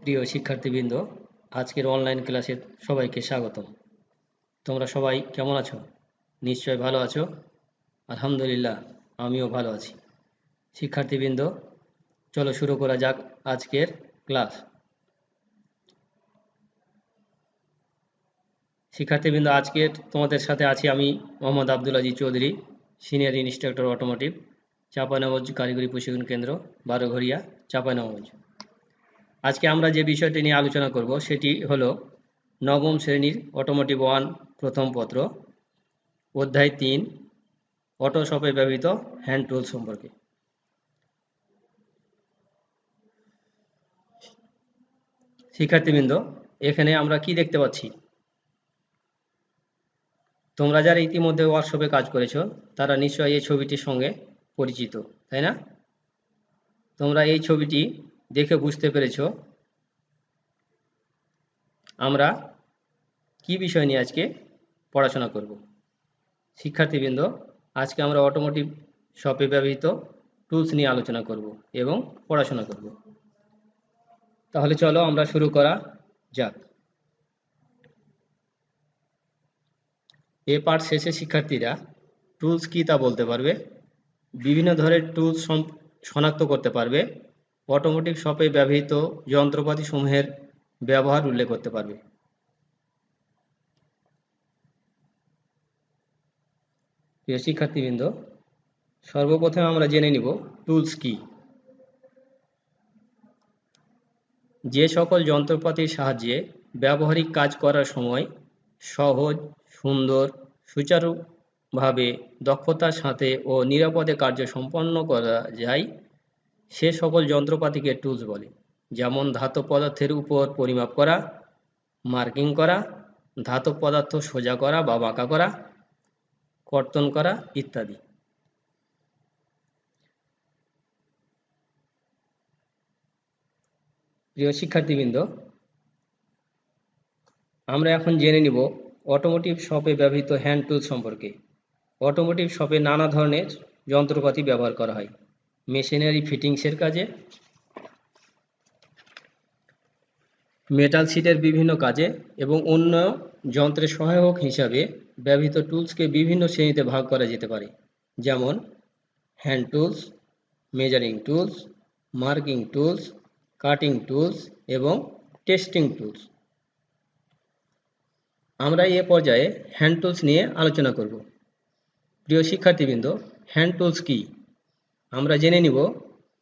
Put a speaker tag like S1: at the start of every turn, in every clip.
S1: প্রিয় শিক্ষার্থীবৃন্দ, আজকের অনলাইন ক্লাসে সবাইকে স্বাগতম। তোমরা সবাই কেমন আছো? নিশ্চয় ভালো আছো। আলহামদুলিল্লাহ, আমিও ভালো আছি। শিক্ষার্থীবৃন্দ, চলো শুরু করা যাক আজকের ক্লাস। শিক্ষার্থীবৃন্দ, আজকের তোমাদের সাথে আছি আমি Mohammad Abdul Aziz Chowdhury, senior instructor automotive, Chapainawabganj কারিগরি প্রশিক্ষণ কেন্দ্র, বারোঘরিয়া, চাঁপাইনবাবগঞ্জ। আজকে আমরা যে বিষয়টি নিয়ে আলোচনা করব সেটি হলো নবম শ্রেণীর অটোমোটিভ 1 প্রথম পত্র, অধ্যায় 3, অটো শপে ব্যবহৃত হ্যান্ড টুল সম্পর্কে। শিক্ষার্থীবৃন্দ, এখানে আমরা কি দেখতে পাচ্ছি? তোমরা যারা ইতিমধ্যে ওয়ার্কশপে কাজ করেছো তারা নিশ্চয়ই এই ছবিটির সঙ্গে পরিচিত, তাই না? তোমরা এই ছবিটি দেখে বুঝতে পেরেছো আমরা কি বিষয় নিয়ে আজকে পড়াশোনা করব। শিক্ষার্থীবৃন্দ, আজকে আমরা অটোমোটিভ শপে ব্যবহৃত টুলস নিয়ে আলোচনা করব এবং পড়াশোনা করব। তাহলে চলো আমরা শুরু করা যাক। এ পাঠ শেষে শিক্ষার্থীরা টুলস কি তা বলতে পারবে, বিভিন্ন ধরনের টুলস শনাক্ত করতে পারবে, অটোমোটিভ শপে ব্যবহৃত যন্ত্রপাতি সমূহের ব্যবহার উল্লেখ করতে পারবে। প্রিয় শিক্ষার্থীবৃন্দ, সর্বপ্রথমে আমরা জেনে নিব টুলস কি। যে সকল যন্ত্রপাতির সাহায্যে ব্যবহারিক কাজ করার সময় সহজ, সুন্দর, সুচারুভাবে, দক্ষতার সাথে ও নিরাপদে কার্য সম্পন্ন করা যায় সে সকল যন্ত্রপাতিকে টুলস বলে। যেমন ধাতব পদার্থের উপর পরিমাপ করা, মার্কিং করা, ধাতব পদার্থ সোজা করা বা বাঁকা করা, কর্তন করা ইত্যাদি। প্রিয় শিক্ষার্থীবৃন্দ, আমরা এখন জেনে নিব অটোমোটিভ শপে ব্যবহৃত হ্যান্ড টুল সম্পর্কে। অটোমোটিভ শপে নানা ধরনের যন্ত্রপাতি ব্যবহার করা হয়। মেশিনারি ফিটিংসের কাজে, মেটাল শিটের বিভিন্ন কাজে এবং অন্য যন্ত্রের সহায়ক হিসাবে ব্যবহৃত টুলসকে বিভিন্ন শ্রেণীতে ভাগ করা যেতে পারে। যেমন hand tools, measuring tools, marking tools, cutting tools এবং টেস্টিং টুলস। আমরা এ পর্যায়ে হ্যান্ড টুলস নিয়ে আলোচনা করব। প্রিয় শিক্ষার্থীবৃন্দ, হ্যান্ড টুলস কি? আমরা জেনে নিব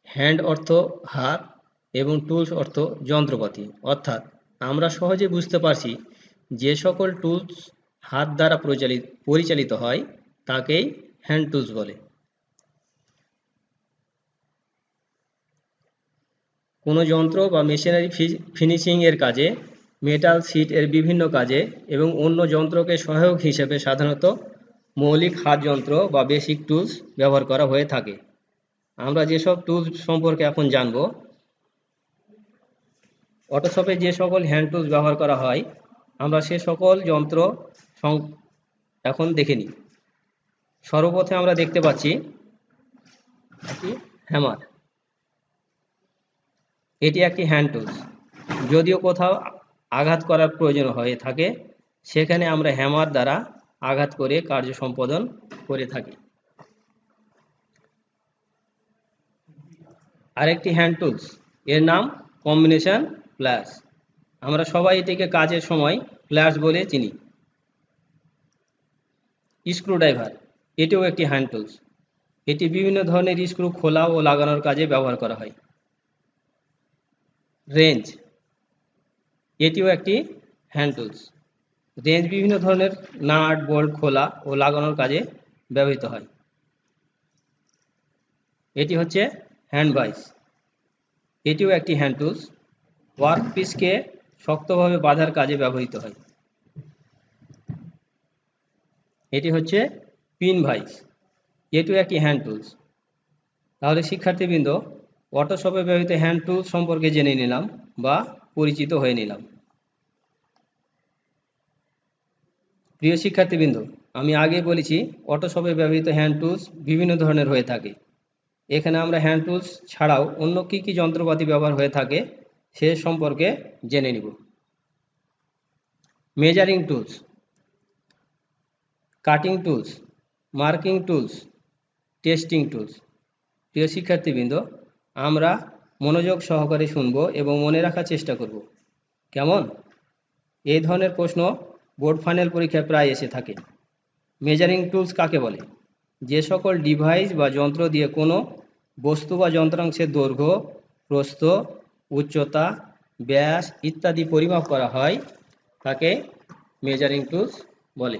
S1: হ্যান্ড অর্থ হাত এবং টুলস অর্থ যন্ত্রপাতি। অর্থাৎ আমরা সহজে বুঝতে পারছি যে সকল টুলস হাত দ্বারা পরিচালিত হয় তাকেই হ্যান্ড টুলস বলে। কোনো যন্ত্র বা মেশিনারি ফিনিশিং এর কাজে, মেটাল শিট এর বিভিন্ন কাজে এবং অন্য যন্ত্রকে সহায়ক হিসেবে সাধারণত মৌলিক হাত যন্ত্র বা বেসিক টুলস ব্যবহার করা হয়ে থাকে। আমরা যেসব টুলস সম্পর্কে এখন জানব, অটোশপে যে সকল হ্যান্ড টুলস ব্যবহার করা হয় আমরা সে সকল যন্ত্র এখন দেখে নিই। সর্বপ্রথমে আমরা দেখতে পাচ্ছি একটি হ্যামার। এটি একটি হ্যান্ড টুলস। যদিও কোথাও আঘাত করার প্রয়োজন হয়ে থাকে সেখানে আমরা হ্যামার দ্বারা আঘাত করে কার্য সম্পাদন করে থাকি। আরেকটি হ্যান্ড টুলস, এর নাম কম্বিনেশন প্লাস। আমরা সবাই এটিকে কাজের সময় প্লাস বলে চিনি। স্ক্রুড্রাইভার, এটিও একটি হ্যান্ড টুলস। এটি বিভিন্ন ধরনের স্ক্রু খোলা ও লাগানোর কাজে ব্যবহার করা হয়। রেঞ্জ, এটিও একটি হ্যান্ড টুলস। রেঞ্জ বিভিন্ন ধরনের নাট বোল্ট খোলা ও লাগানোর কাজে ব্যবহৃত হয়। এটি হচ্ছে হ্যান্ড ভাইস, এটিও একটি হ্যান্ড টুলস। ওয়ার্কপিসকে শক্তভাবে বাঁধার কাজে ব্যবহৃত হয়। এটি হচ্ছে পিন ভাইস, এটিও একটি হ্যান্ড টুলস। তাহলে শিক্ষার্থীবৃন্দ, অটোশপে ব্যবহৃত হ্যান্ড টুলস সম্পর্কে জেনে নিলাম বা পরিচিত হয়ে নিলাম। প্রিয় শিক্ষার্থীবৃন্দ, আমি আগে বলেছি অটোশপে ব্যবহৃত হ্যান্ড টুলস বিভিন্ন ধরনের হয়ে থাকে। এখানে আমরা হ্যান্ড টুলস ছাড়াও অন্য কি কি যন্ত্রপাতি ব্যবহার হয়ে থাকে সে সম্পর্কে জেনে নিব। Measuring tools, cutting tools, marking tools, testing tools. প্রিয় শিক্ষার্থীবৃন্দ, আমরা মনোযোগ সহকারে শুনব এবং মনে রাখার চেষ্টা করব। কেমন? এই ধরনের প্রশ্ন বোর্ড ফাইনাল পরীক্ষায় প্রায় এসে থাকে। মেজারিং টুলস কাকে বলে? যে সকল ডিভাইস বা যন্ত্র দিয়ে কোনো বস্তু বা যন্ত্রাংশের দৈর্ঘ্য, প্রস্থ, উচ্চতা, ব্যাস ইত্যাদি পরিমাপ করা হয় তাকে মেজারিং টুলস বলে।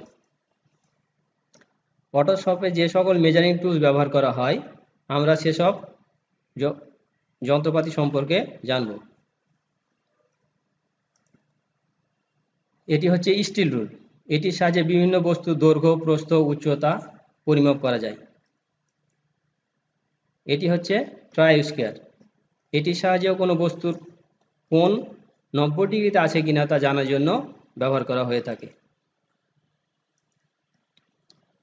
S1: ফটোশপে যে সকল মেজারিং টুলস ব্যবহার করা হয় আমরা সেসব যন্ত্রপাতি সম্পর্কে জানব। এটি হচ্ছে স্টিল রুল। এটির সাহায্যে বিভিন্ন বস্তুর দৈর্ঘ্য, প্রস্থ, উচ্চতা পরিমাপ করা যায়। এটি হচ্ছে ট্রাই স্কয়ার। এটির সাহায্যেও কোনো বস্তুর কোণ 90 ডিগ্রিতে আছে কিনা তা জানার জন্য ব্যবহার করা হয়ে থাকে।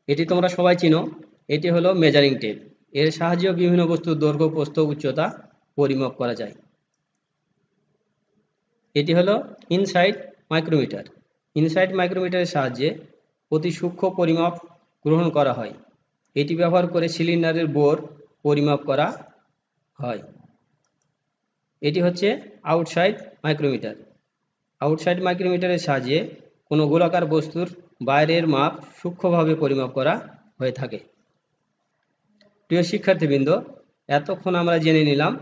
S1: এটি তোমরা সবাই চিনো। এটি হলো মেজারিং টেপ। এর সাহায্যেও বিভিন্ন বস্তুর দৈর্ঘ্য, প্রস্থ, উচ্চতা পরিমাপ করা যায়। এটি হলো ইনসাইড মাইক্রোমিটার। ইনসাইড মাইক্রোমিটারের সাহায্যে অতি সূক্ষ্ম পরিমাপ গ্রহণ করা হয়। এটি ব্যবহার করে সিলিন্ডারের বোর পরিমাপ করা হয়। এটি হচ্ছে আউটসাইড মাইক্রোমিটার। আউটসাইড মাইক্রোমিটারের সাহায্যে কোনো গোলাকার বস্তুর বাইরের মাপ সূক্ষ্মভাবে পরিমাপ করা হয়ে থাকে। প্রিয় শিক্ষার্থীবৃন্দ, এতক্ষণ আমরা জেনে নিলাম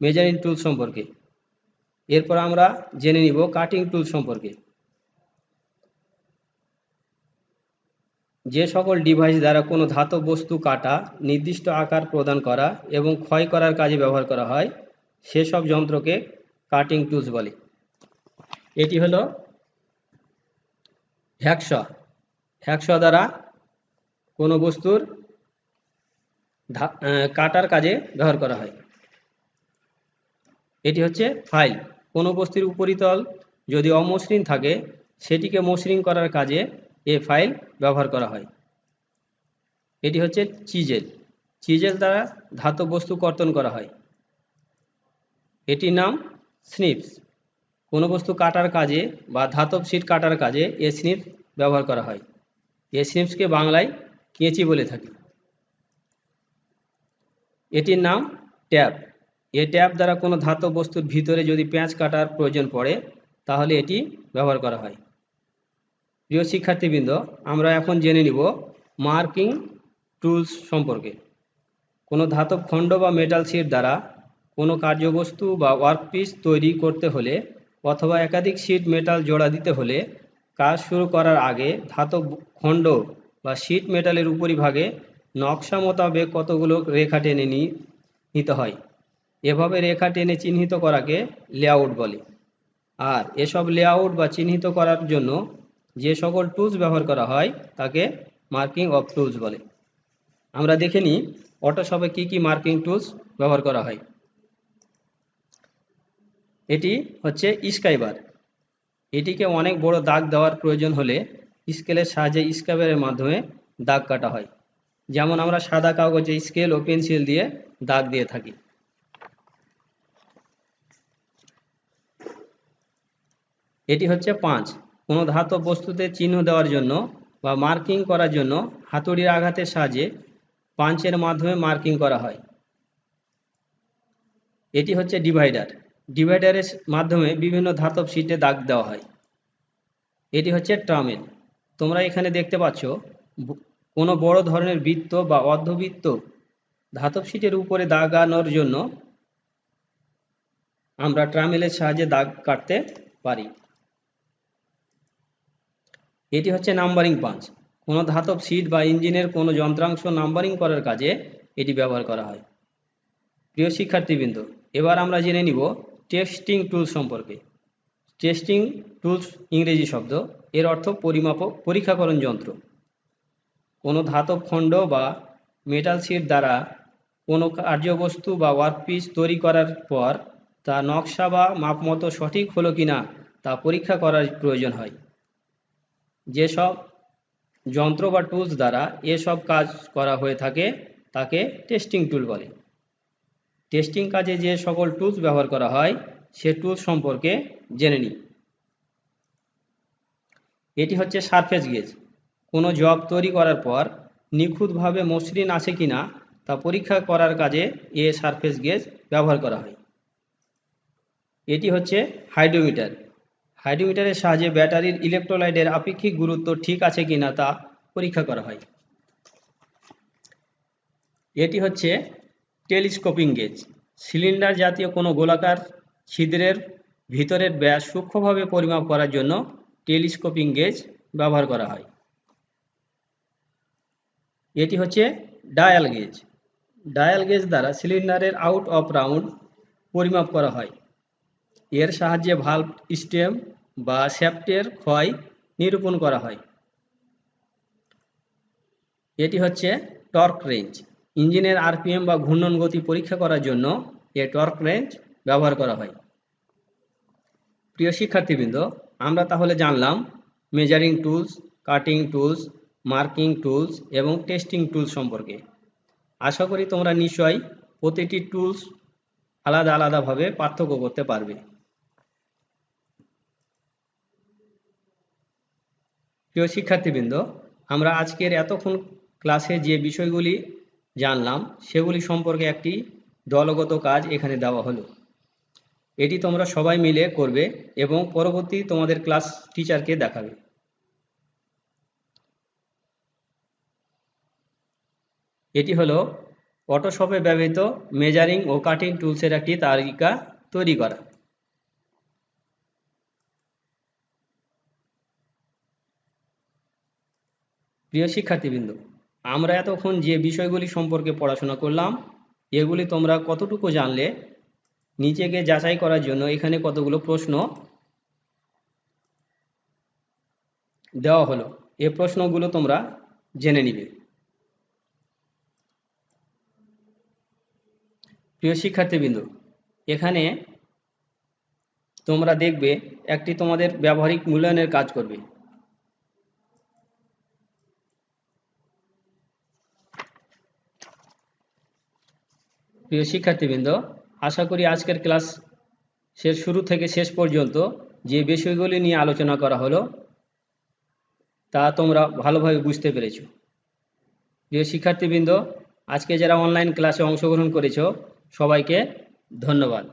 S1: মেজারিং টুল সম্পর্কে। এরপর আমরা জেনে নিব কাটিং টুল সম্পর্কে। যে সকল ডিভাইস দ্বারা কোনো ধাতব বস্তু কাটা, নির্দিষ্ট আকার প্রদান করা এবং ক্ষয় করার কাজে ব্যবহার করা হয় সেসব যন্ত্রকে কাটিং টুলস বলে। এটি হলো হ্যাকসা। হ্যাকসা দ্বারা কোনো বস্তুর কাটার কাজে ব্যবহার করা হয়। এটি হচ্ছে ফাইল। কোনো বস্তুর উপরিতল যদি অমসৃণ থাকে সেটিকে মসৃণ করার কাজে এ ফাইল ব্যবহার করা হয়। এটি হচ্ছে চিজেল। চিজেল দ্বারা ধাতব বস্তু কর্তন করা হয়। এটির নাম স্নিপস। কোনো বস্তু কাটার কাজে বা ধাতব শিট কাটার কাজে এ স্নিপস ব্যবহার করা হয়। এ স্নিপসকে বাংলায় কেঁচি বলে থাকি। এটির নাম ট্যাপ। এ ট্যাপ দ্বারা কোনো ধাতব বস্তুর ভিতরে যদি পেঁচ কাটার প্রয়োজন পড়ে তাহলে এটি ব্যবহার করা হয়। প্রিয় শিক্ষার্থীবৃন্দ, আমরা এখন জেনে নিব মার্কিং টুলস সম্পর্কে। কোনো ধাতব খণ্ড বা মেটাল শিট দ্বারা কোনো কার্যবস্তু বা ওয়ার্কপিস তৈরি করতে হলে অথবা একাধিক শিট মেটাল জোড়া দিতে হলে কাজ শুরু করার আগে ধাতব খণ্ড বা শিট মেটালের উপরিভাগে নকশা মোতাবেক কতগুলো রেখা টেনে নিতে হয়। এভাবে রেখা টেনে চিহ্নিত করাকে লেআউট বলে। আর এসব লেআউট বা চিহ্নিত করার জন্য যে সকল টুলস ব্যবহার করা হয় তাকে মার্কিং অফ টুলস বলে। আমরা দেখে নিই ফটোশপে কী কী মার্কিং টুলস ব্যবহার করা হয়। এটি হচ্ছে স্কাইবার। এটিকে অনেক বড় দাগ দেওয়ার প্রয়োজন হলে স্কেলের সাহায্যে স্কাইবারের মাধ্যমে দাগ কাটা হয়। যেমন আমরা সাদা কাগজে স্কেল ও পেন্সিল দিয়ে দাগ দিয়ে থাকি। এটি হচ্ছে পাঁচ। কোনো ধাতব বস্তুতে চিহ্ন দেওয়ার জন্য বা মার্কিং করার জন্য হাতুড়ির আঘাতের সাহায্যে পাঞ্চের মাধ্যমে মার্কিং করা হয়। এটি হচ্ছে ডিভাইডার। ডিভাইডারের মাধ্যমে বিভিন্ন ধাতব শিটে দাগ দেওয়া হয়। এটি হচ্ছে ট্রামেল। তোমরা এখানে দেখতে পাচ্ছ কোনো বড় ধরনের বৃত্ত বা অর্ধবৃত্ত ধাতব শিটের উপরে দাগানোর জন্য আমরা ট্রামেলের সাহায্যে দাগ কাটতে পারি। এটি হচ্ছে নাম্বারিং পাঞ্চ। কোনো ধাতব শিট বা ইঞ্জিনের কোনো যন্ত্রাংশ নাম্বারিং করার কাজে এটি ব্যবহার করা হয়। প্রিয় শিক্ষার্থীবৃন্দ, এবার আমরা জেনে নিব টেস্টিং টুলস সম্পর্কে। টেস্টিং টুলস ইংরেজি শব্দ। এর অর্থ পরিমাপক, পরীক্ষাকরণ যন্ত্র। কোনো ধাতব খণ্ড বা মেটাল শিট দ্বারা কোনো কার্যবস্তু বা ওয়ার্কপিস তৈরি করার পর তা নকশা বা মাপমতো সঠিক হলো কিনা তা পরীক্ষা করার প্রয়োজন হয়। যেসব যন্ত্র বা টুলস দ্বারা এসব কাজ করা হয়ে থাকে তাকে টেস্টিং টুল বলে। টেস্টিং কাজে যে সকল টুলস ব্যবহার করা হয় সে টুল সম্পর্কে জেনে নিই। এটি হচ্ছে সারফেস গেজ। কোনো জব তৈরি করার পর নিখুঁতভাবে মসৃণ আছে কিনা তা পরীক্ষা করার কাজে এ সারফেস গেজ ব্যবহার করা হয়। এটি হচ্ছে হাইড্রোমিটার। হাইড্রোমিটারের সাহায্যে ব্যাটারির ইলেকট্রোলাইটের আপেক্ষিক গুরুত্ব ঠিক আছে কিনা তা পরীক্ষা করা হয়। এটি হচ্ছে টেলিস্কোপিং গেজ। সিলিন্ডার জাতীয় কোনো গোলাকার ছিদ্রের ভিতরের ব্যাস সূক্ষ্মভাবে পরিমাপ করার জন্য টেলিস্কোপিং গেজ ব্যবহার করা হয়। এটি হচ্ছে ডায়াল গেজ। ডায়াল গেজ দ্বারা সিলিন্ডারের আউট অফ রাউন্ড পরিমাপ করা হয়। এর সাহায্যে ভালভ স্টেম বা শ্যাফটের ক্ষয় নিরূপণ করা হয়। এটি হচ্ছে টর্ক রেঞ্জ। ইঞ্জিনের আরপিএম বা ঘূর্ণন গতি পরীক্ষা করার জন্য এ টর্ক রেঞ্জ ব্যবহার করা হয়। প্রিয় শিক্ষার্থীবৃন্দ, আমরা তাহলে জানলাম measuring tools, cutting tools, marking tools এবং টেস্টিং টুলস সম্পর্কে। আশা করি তোমরা নিশ্চয়ই প্রতিটি টুলস আলাদা আলাদাভাবে পার্থক্য করতে পারবে। প্রিয় শিক্ষার্থীবৃন্দ, আমরা আজকের এতক্ষণ ক্লাসে যে বিষয়গুলি জানলাম সেগুলি সম্পর্কে একটি দলগত কাজ এখানে দেওয়া হলো। এটি তোমরা সবাই মিলে করবে এবং পরবর্তী তোমাদের ক্লাস টিচারকে দেখাবে। এটি হলো ফটোশপে ব্যবহৃত মেজারিং ও কাটিং টুলসের একটি তালিকা তৈরি করা। প্রিয় শিক্ষার্থীবৃন্দ, আমরা এতক্ষণ যে বিষয়গুলি সম্পর্কে পড়াশোনা করলাম এগুলি তোমরা কতটুকু জানলে নিজেকে যাচাই করার জন্য এখানে কতগুলো প্রশ্ন দেওয়া হলো। এই প্রশ্নগুলো তোমরা জেনে নিবে। প্রিয় শিক্ষার্থীবৃন্দ, এখানে তোমরা দেখবে একটি তোমাদের ব্যবহারিক মূল্যায়নের কাজ করবে। প্রিয় শিক্ষার্থীবৃন্দ, আশা করি আজকের ক্লাসের শুরু থেকে শেষ পর্যন্ত যে বিষয়গুলি নিয়ে আলোচনা করা হলো তা তোমরা ভালোভাবে বুঝতে পেরেছো। প্রিয় শিক্ষার্থীবৃন্দ, আজকে যারা অনলাইন ক্লাসে অংশগ্রহণ করেছো সবাইকে ধন্যবাদ।